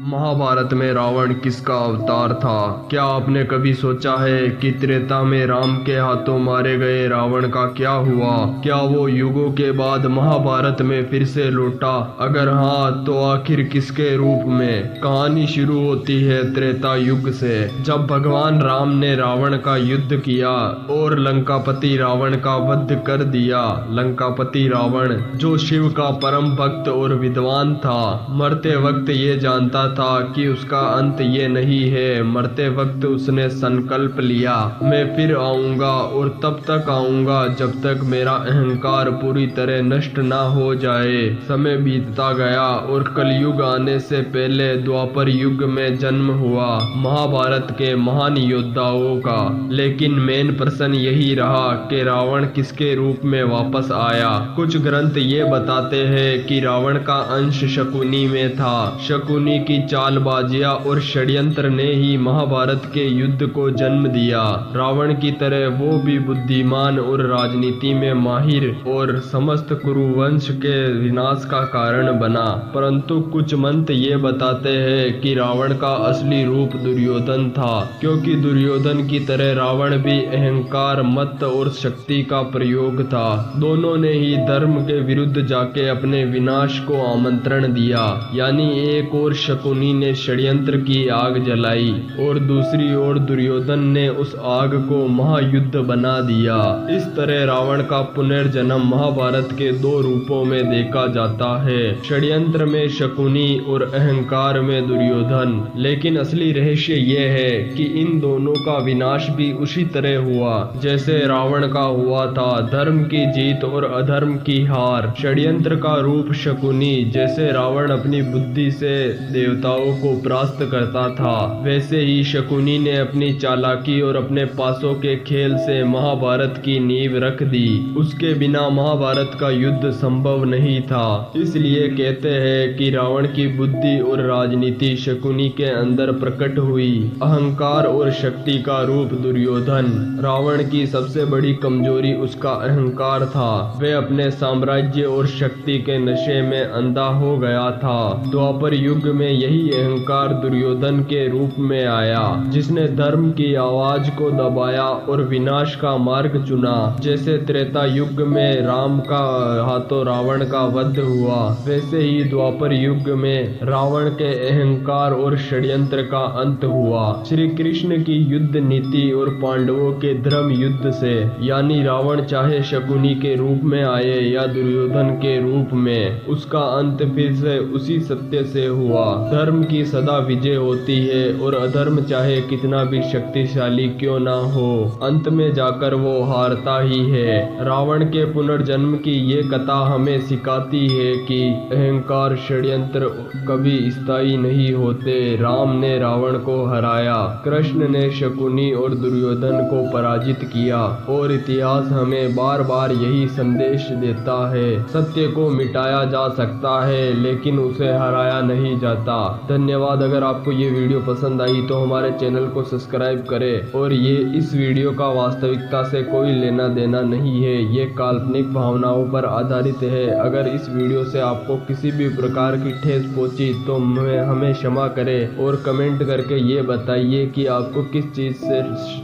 महाभारत में रावण किसका अवतार था? क्या आपने कभी सोचा है कि त्रेता में राम के हाथों मारे गए रावण का क्या हुआ? क्या वो युगों के बाद महाभारत में फिर से लौटा? अगर हाँ, तो आखिर किसके रूप में? कहानी शुरू होती है त्रेता युग से, जब भगवान राम ने रावण का युद्ध किया और लंकापति रावण का वध कर दिया। लंकापति रावण, जो शिव का परम भक्त और विद्वान था, मरते वक्त ये जानता था कि उसका अंत ये नहीं है। मरते वक्त उसने संकल्प लिया, मैं फिर आऊंगा और तब तक आऊंगा जब तक मेरा अहंकार पूरी तरह नष्ट ना हो जाए। समय बीतता गया और कलयुग आने से पहले द्वापर युग में जन्म हुआ महाभारत के महान योद्धाओं का। लेकिन मेन प्रश्न यही रहा कि रावण किसके रूप में वापस आया। कुछ ग्रंथ ये बताते हैं कि रावण का अंश शकुनी में था। शकुनी की चालबाजियां और षड्यंत्र ने ही महाभारत के युद्ध को जन्म दिया। रावण की तरह वो भी बुद्धिमान और राजनीति में माहिर और समस्त कुरुवंश के विनाश का कारण बना। परंतु कुछ मंत्र ये बताते हैं कि रावण का असली रूप दुर्योधन था, क्योंकि दुर्योधन की तरह रावण भी अहंकार, मत और शक्ति का प्रयोग था। दोनों ने ही धर्म के विरुद्ध जाके अपने विनाश को आमंत्रण दिया। यानी एक और शकुनी ने षड्यंत्र की आग जलाई और दूसरी ओर दुर्योधन ने उस आग को महायुद्ध बना दिया। इस तरह रावण का पुनर्जन्म महाभारत के दो रूपों में देखा जाता है, षड्यंत्र में शकुनी और अहंकार में दुर्योधन। लेकिन असली रहस्य ये है कि इन दोनों का विनाश भी उसी तरह हुआ जैसे रावण का हुआ था, धर्म की जीत और अधर्म की हार। षड्यंत्र का रूप शकुनी, जैसे रावण अपनी बुद्धि से देवताओं को परास्त करता था, वैसे ही शकुनी ने अपनी चालाकी और अपने पासों के खेल से महाभारत की नींव रख दी। उसके बिना महाभारत का युद्ध संभव नहीं था। इसलिए कहते हैं कि रावण की बुद्धि और राजनीति शकुनी के अंदर प्रकट हुई। अहंकार और शक्ति का रूप दुर्योधन। रावण की सबसे बड़ी कमजोरी उसका अहंकार था। वह अपने साम्राज्य और शक्ति के नशे में अंधा हो गया था। द्वापर युग में यही अहंकार दुर्योधन के रूप में आया, जिसने धर्म की आवाज को दबाया और विनाश का मार्ग चुना। जैसे त्रेता युग में राम का हाथों रावण का वध हुआ, वैसे ही द्वापर युग में रावण के अहंकार और षड्यंत्र का अंत हुआ। श्री कृष्ण की युद्ध नीति और पांडवों के धर्म युद्ध से, यानी रावण चाहे शकुनी के रूप में आए या दुर्योधन के रूप में, उसका अंत फिर से उसी सत्य से हुआ। धर्म की सदा विजय होती है और अधर्म चाहे कितना भी शक्तिशाली क्यों ना हो, अंत में जाकर वो हारता ही है। रावण के पुनर्जन्म की ये कथा हमें सिखाती है कि अहंकार, षड्यंत्र कभी स्थायी नहीं होते। राम ने रावण को हराया, कृष्ण ने शकुनी और दुर्योधन को पराजित किया और इतिहास हमें बार बार यही संदेश देता है, सत्य को मिटाया जा सकता है लेकिन उसे हराया नहीं जाता। धन्यवाद। अगर आपको ये वीडियो पसंद आई तो हमारे चैनल को सब्सक्राइब करें। और ये इस वीडियो का वास्तविकता से कोई लेना देना नहीं है, ये काल्पनिक भावनाओं पर आधारित है। अगर इस वीडियो से आपको किसी भी प्रकार की ठेस पहुंची तो हमें क्षमा करें और कमेंट करके ये बताइए कि आपको किस चीज़ से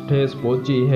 ठेस पहुंची है।